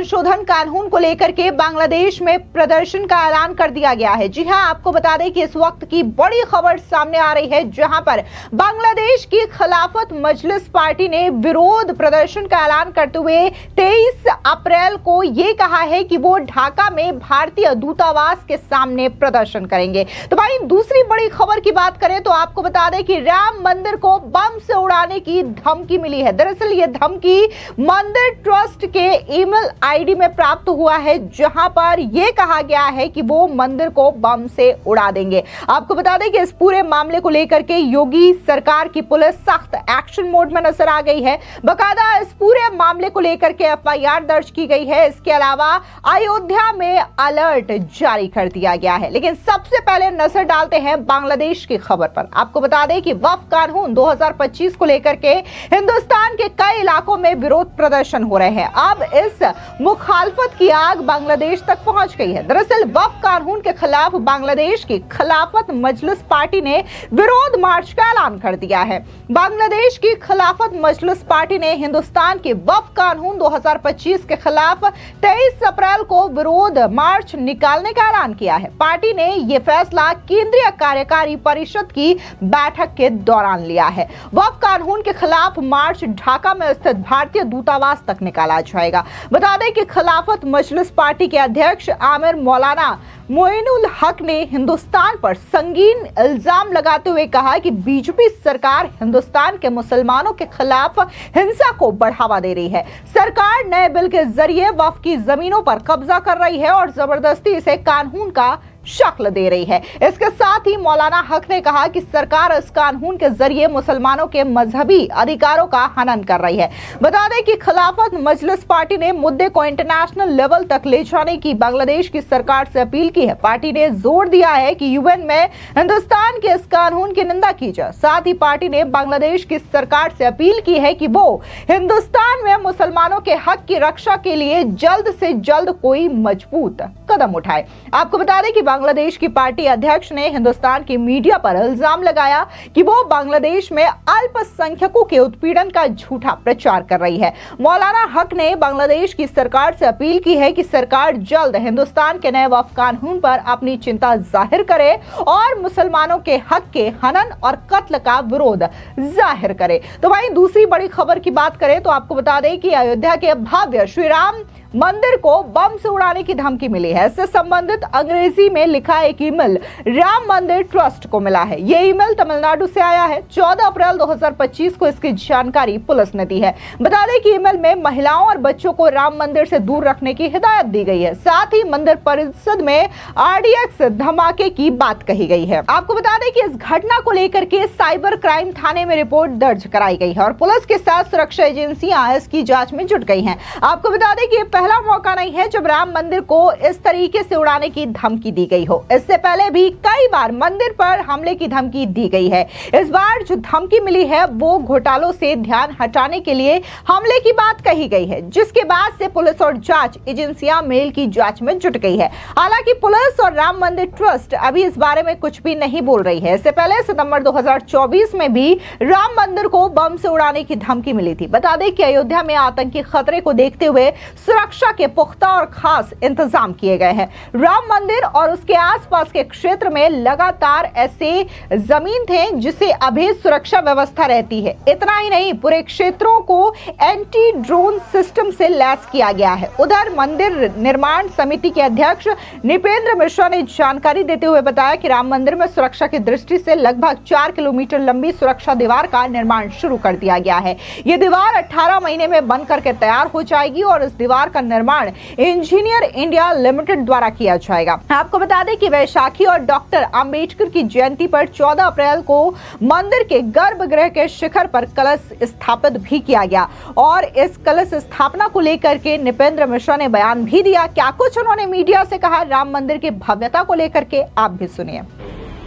संशोधन कानून को लेकर के बांग्लादेश में प्रदर्शन का ऐलान कर दिया गया है। जी हां, आपको बता दें कि इस वक्त की बड़ी खबर सामने आ रही है, जहां पर बांग्लादेश की खिलाफत मजलिस पार्टी ने विरोध प्रदर्शन का ऐलान करते हुए 23 अप्रैल को ये कहा है कि वो ढाका में भारतीय दूतावास के सामने प्रदर्शन करेंगे। तो भाई दूसरी बड़ी खबर की बात करें तो आपको बता दें कि राम मंदिर को बम से उड़ाने की धमकी मिली है। दरअसल ये धमकी मंदिर ट्रस्ट के ईमेल आईडी में प्राप्त हुआ है, जहां पर यह कहा गया है कि वो मंदिर को बम से उड़ा देंगे। आपको बता दें कि इस पूरे मामले को लेकर के योगी सरकार की पुलिस सख्त एक्शन मोड में नजर आ गई है। बकायदा इस पूरे मामले को लेकर के एफआईआर दर्ज की गई है। इसके अलावा अयोध्या में अलर्ट जारी कर दिया गया है। लेकिन सबसे पहले नजर डालते हैं बांग्लादेश की खबर पर। आपको बता दें कि वक्फ कानून 2025 को लेकर के हिंदुस्तान के कई इलाकों में विरोध प्रदर्शन हो रहे हैं। अब इस मुखालफत की आग बांग्लादेश तक पहुंच गई है। दरअसल वक्फ कानून के खिलाफ बांग्लादेश की खिलाफत मजलिस पार्टी ने विरोध मार्च का ऐलान कर दिया है। बांग्लादेश की खिलाफत मजलिस पार्टी ने हिंदुस्तान के वक्फ कानून 2025 के खिलाफ 23 अप्रैल को विरोध मार्च निकालने का ऐलान किया है। पार्टी ने यह फैसला केंद्रीय कार्यकारी परिषद की बैठक के दौरान लिया है। वक्फ कानून के खिलाफ मार्च ढाका में स्थित भारतीय दूतावास तक निकाला जाएगा। बता दें कि खिलाफत मजलिस पार्टी के अध्यक्ष आमिर मौलाना मोइनुल हक ने हिंदुस्तान पर संगीन इल्जाम लगाते हुए कहा कि बीजेपी सरकार हिंदुस्तान के मुसलमानों के खिलाफ हिंसा को बढ़ावा दे रही है। सरकार नए बिल के जरिए वक्फ की जमीनों पर कब्जा कर रही है और जबरदस्ती इसे कानून का शक्ल दे रही है। इसके साथ ही मौलाना हक ने कहा कि सरकार इस कानून के जरिए मुसलमानों के मजहबी अधिकारों का हनन कर रही है। बता दें कि खिलाफत मजलिस पार्टी ने मुद्दे को इंटरनेशनल लेवल तक ले जाने की बांग्लादेश की सरकार से अपील की है। पार्टी ने जोर दिया है कि यूएन में हिंदुस्तान के इस कानून की निंदा की जाए। साथ ही पार्टी ने बांग्लादेश की सरकार से अपील की है कि वो हिंदुस्तान में मुसलमानों के हक की रक्षा के लिए जल्द से जल्द कोई मजबूत कदम उठाए। आपको बता दें कि बांग्लादेश की पार्टी अध्यक्ष ने हिंदुस्तान की मीडिया पर इल्जाम लगाया कि वो बांग्लादेश में अल्पसंख्यकों के उत्पीड़न का झूठा प्रचार कर रही है। मौलाना हक ने बांग्लादेश की सरकार से अपील की है कि सरकार जल्द हिंदुस्तान के नए वक्फ कानून पर अपनी चिंता जाहिर करे और मुसलमानों के हक के हनन और कत्ल का विरोध जाहिर करे। तो भाई दूसरी बड़ी खबर की बात करें तो आपको बता दें कि अयोध्या के भव्य श्री राम मंदिर को बम से उड़ाने की धमकी मिली है। इससे संबंधित अंग्रेजी में लिखा एक ईमेल राम मंदिर ट्रस्ट को मिला है। यह ईमेल तमिलनाडु से आया है। 14 अप्रैल 2025 को इसकी जानकारी पुलिस ने दी है। बता दें कि ईमेल में महिलाओं और बच्चों को राम मंदिर से दूर रखने की हिदायत दी गई है। साथ ही मंदिर परिसर में आरडीएक्स धमाके की बात कही गई है। आपको बता दें कि इस घटना को लेकर के साइबर क्राइम थाने में रिपोर्ट दर्ज कराई गई है और पुलिस के साथ सुरक्षा एजेंसियां इसकी जांच में जुट गई हैं। आपको बता दें कि पहला मौका नहीं है जब राम मंदिर को इस तरीके से उड़ाने की धमकी दी गई हो। इससे पहले भी कई बार मंदिर पर हमले की धमकी दी गई है। इस बार जो धमकी मिली है वो घोटालों से ध्यान हटाने के लिए हमले की बात कही गई है, जिसके बाद से पुलिस और जांच एजेंसियां मेल की जांच में जुट गई है। हालांकि पुलिस और राम मंदिर ट्रस्ट अभी इस बारे में कुछ भी नहीं बोल रही है। इससे पहले सितंबर 2024 में भी राम मंदिर को बम से उड़ाने की धमकी मिली थी। बता दें कि अयोध्या में आतंकी खतरे को देखते हुए सुरक्षा के पुख्ता और खास इंतजाम किए गए हैं। राम मंदिर और उसके आसपास के क्षेत्र में लगातार ऐसे जमीन थे जिसे अभी सुरक्षा व्यवस्था रहती है। इतना ही नहीं, पूरे क्षेत्रों को एंटी ड्रोन सिस्टम से लैस किया गया है। उधर मंदिर निर्माण समिति के अध्यक्ष निपेंद्र मिश्रा ने जानकारी देते हुए बताया कि राम मंदिर में सुरक्षा की दृष्टि से लगभग 4 किलोमीटर लंबी सुरक्षा दीवार का निर्माण शुरू कर दिया गया है। ये दीवार 18 महीने में बन करके तैयार हो जाएगी और इस दीवार का निर्माण इंजीनियर इंडिया लिमिटेड द्वारा किया जाएगा। आपको बता दें कि वैशाखी और डॉक्टर अंबेडकर की जयंती पर 14 अप्रैल को मंदिर के गर्भगृह के शिखर पर कलश स्थापित भी किया गया और इस कलश स्थापना को लेकर के निपेंद्र मिश्रा ने बयान भी दिया। क्या कुछ उन्होंने मीडिया से कहा राम मंदिर की भव्यता को लेकर के, आप भी सुनिए।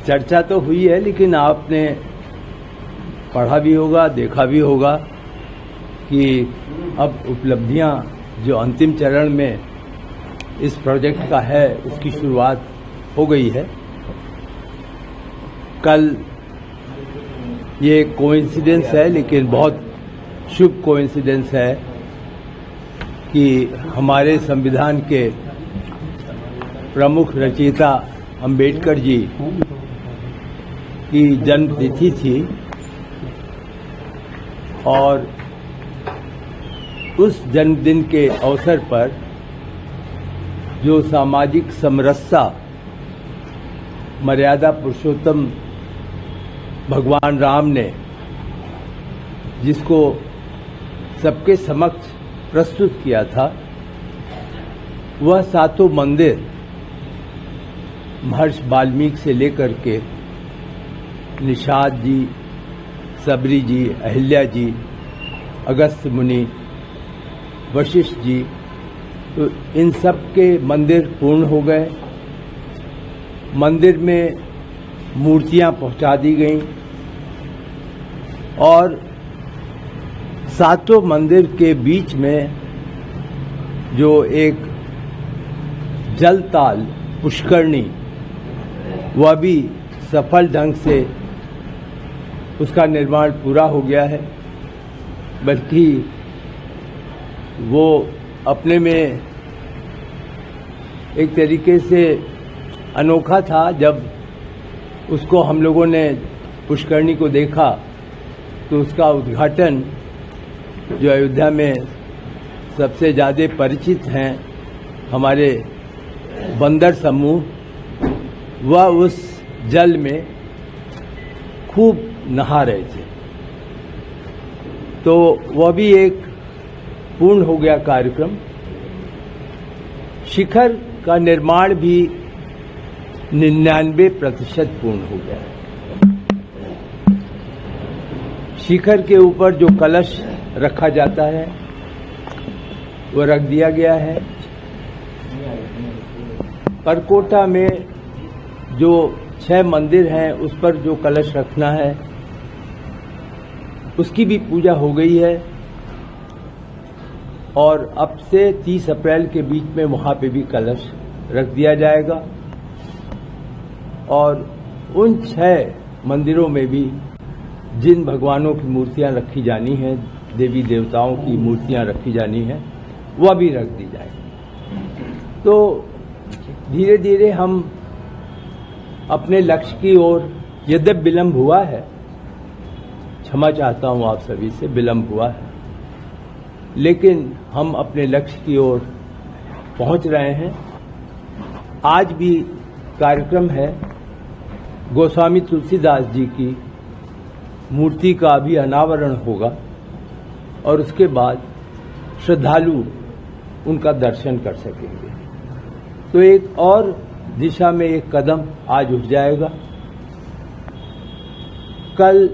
चर्चा तो हुई है, लेकिन आपने पढ़ा भी होगा, देखा भी होगा कि अब उपलब्धियां जो अंतिम चरण में इस प्रोजेक्ट का है उसकी शुरुआत हो गई है। कल ये कोइंसिडेंस है, लेकिन बहुत शुभ कोइंसिडेंस है कि हमारे संविधान के प्रमुख रचयिता अंबेडकर जी की जन्मतिथि थी और उस जन्मदिन के अवसर पर जो सामाजिक समरसता मर्यादा पुरुषोत्तम भगवान राम ने जिसको सबके समक्ष प्रस्तुत किया था, वह सातों मंदिर महर्षि वाल्मीकि से लेकर के निषाद जी, सबरी जी, अहिल्या जी, अगस्त्य मुनि, वशिष्ठ जी, तो इन सब के मंदिर पूर्ण हो गए। मंदिर में मूर्तियां पहुंचा दी गईं और सातों मंदिर के बीच में जो एक जलताल पुष्करणी, वह भी सफल ढंग से उसका निर्माण पूरा हो गया है। बल्कि वो अपने में एक तरीके से अनोखा था। जब उसको हम लोगों ने पुष्करणी को देखा तो उसका उद्घाटन जो अयोध्या में सबसे ज़्यादा परिचित हैं हमारे बंदर समूह, वह उस जल में खूब नहा रहे थे। तो वह भी एक पूर्ण हो गया कार्यक्रम। शिखर का निर्माण भी 99% पूर्ण हो गया है। शिखर के ऊपर जो कलश रखा जाता है वो रख दिया गया है। परकोटा में जो 6 मंदिर हैं उस पर जो कलश रखना है उसकी भी पूजा हो गई है और अब से 30 अप्रैल के बीच में वहां पे भी कलश रख दिया जाएगा। और उन 6 मंदिरों में भी जिन भगवानों की मूर्तियां रखी जानी हैं, देवी देवताओं की मूर्तियां रखी जानी हैं, वह भी रख दी जाएगी। तो धीरे धीरे हम अपने लक्ष्य की ओर, यद्यपि विलंब हुआ है, क्षमा चाहता हूं आप सभी से, विलंब हुआ है, लेकिन हम अपने लक्ष्य की ओर पहुंच रहे हैं। आज भी कार्यक्रम है, गोस्वामी तुलसीदास जी की मूर्ति का भी अनावरण होगा और उसके बाद श्रद्धालु उनका दर्शन कर सकेंगे। तो एक और दिशा में एक कदम आज उठ जाएगा। कल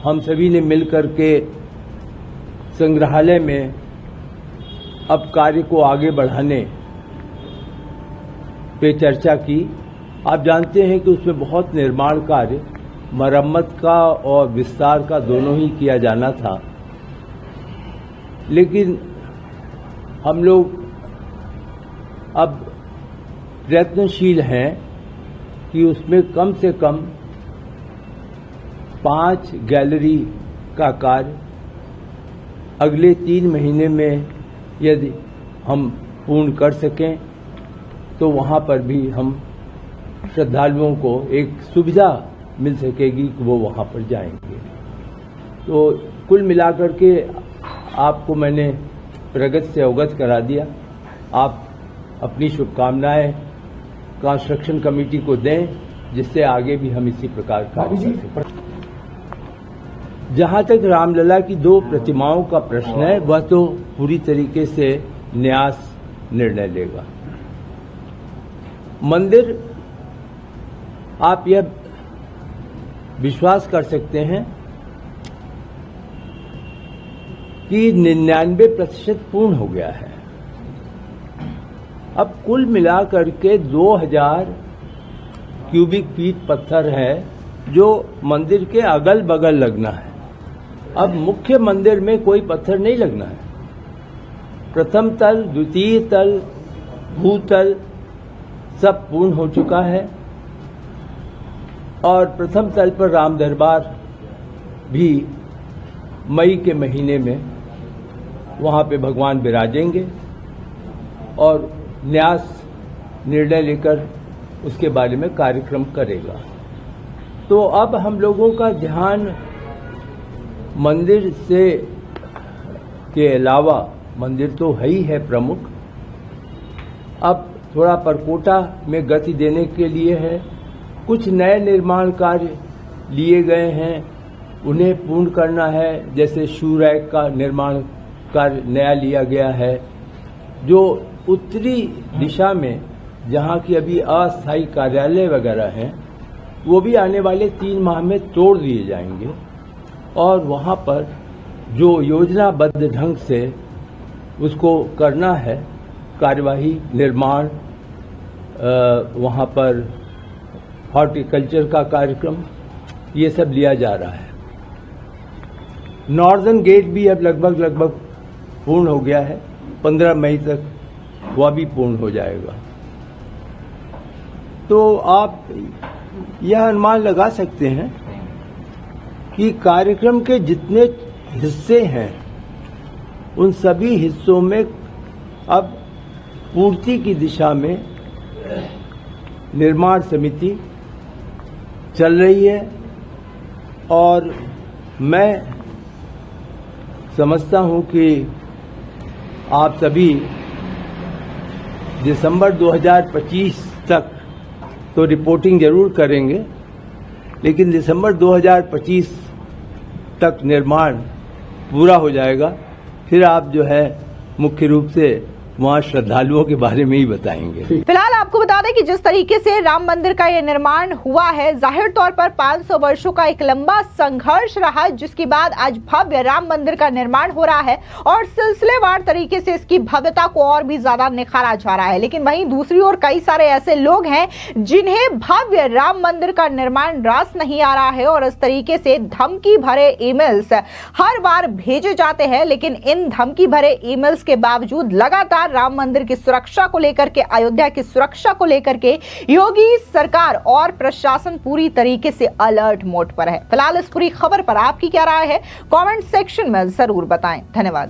हम सभी ने मिलकर के संग्रहालय में अब कार्य को आगे बढ़ाने पे चर्चा की। आप जानते हैं कि उसमें बहुत निर्माण कार्य, मरम्मत का और विस्तार का दोनों ही किया जाना था, लेकिन हम लोग अब प्रयत्नशील हैं कि उसमें कम से कम 5 गैलरी का कार्य अगले 3 महीने में यदि हम पूर्ण कर सकें तो वहां पर भी हम श्रद्धालुओं को एक सुविधा मिल सकेगी कि वो वहां पर जाएंगे। तो कुल मिलाकर के आपको मैंने प्रगति से अवगत करा दिया। आप अपनी शुभकामनाएं कंस्ट्रक्शन कमेटी को दें, जिससे आगे भी हम इसी प्रकार कार्य कर सकें। जहां तक रामलला की 2 प्रतिमाओं का प्रश्न है, वह तो पूरी तरीके से न्यास निर्णय लेगा। मंदिर, आप यह विश्वास कर सकते हैं कि 99% पूर्ण हो गया है। अब कुल मिलाकर के 2000 क्यूबिक फीट पत्थर है जो मंदिर के अगल बगल लगना है। अब मुख्य मंदिर में कोई पत्थर नहीं लगना है। प्रथम तल, द्वितीय तल, भूतल सब पूर्ण हो चुका है और प्रथम तल पर राम दरबार भी मई के महीने में वहां पे भगवान विराजेंगे और न्यास निर्णय लेकर उसके बारे में कार्यक्रम करेगा। तो अब हम लोगों का ध्यान मंदिर से के अलावा, मंदिर तो है ही है प्रमुख, अब थोड़ा परकोटा में गति देने के लिए है। कुछ नए निर्माण कार्य लिए गए हैं, उन्हें पूर्ण करना है। जैसे शू रैक का निर्माण कार्य नया लिया गया है, जो उत्तरी दिशा में जहां की अभी अस्थायी कार्यालय वगैरह हैं, वो भी आने वाले 3 माह में तोड़ दिए जाएंगे और वहां पर जो योजनाबद्ध ढंग से उसको करना है कार्यवाही, निर्माण, वहां पर हॉर्टिकल्चर का कार्यक्रम, ये सब लिया जा रहा है। नॉर्दर्न गेट भी अब लगभग पूर्ण हो गया है, 15 मई तक वह भी पूर्ण हो जाएगा। तो आप यह अनुमान लगा सकते हैं कि कार्यक्रम के जितने हिस्से हैं उन सभी हिस्सों में अब पूर्ति की दिशा में निर्माण समिति चल रही है और मैं समझता हूं कि आप सभी दिसंबर 2025 तक तो रिपोर्टिंग जरूर करेंगे, लेकिन दिसंबर 2025 तक निर्माण पूरा हो जाएगा। फिर आप जो है मुख्य रूप से वहाँ श्रद्धालुओं के बारे में ही बताएंगे। फिलहाल आपको बता दें कि जिस तरीके से राम मंदिर का ये निर्माण हुआ है, जाहिर तौर पर 500 वर्षों का एक लंबा संघर्ष रहा, जिसके बाद आज भव्य राम मंदिर का निर्माण हो रहा है और सिलसिलेवार तरीके से इसकी भव्यता को और भी ज्यादा निखारा जा रहा है। लेकिन वहीं दूसरी ओर कई सारे ऐसे लोग हैं जिन्हें भव्य राम मंदिर का निर्माण रास नहीं आ रहा है और इस तरीके से धमकी भरे ईमेल्स हर बार भेजे जाते हैं। लेकिन इन धमकी भरे ईमेल्स के बावजूद लगातार राम मंदिर की सुरक्षा को लेकर के, अयोध्या की सुरक्षा को लेकर के योगी सरकार और प्रशासन पूरी तरीके से अलर्ट मोड पर है। फिलहाल इस पूरी खबर पर आपकी क्या राय है, कमेंट सेक्शन में जरूर बताएं। धन्यवाद।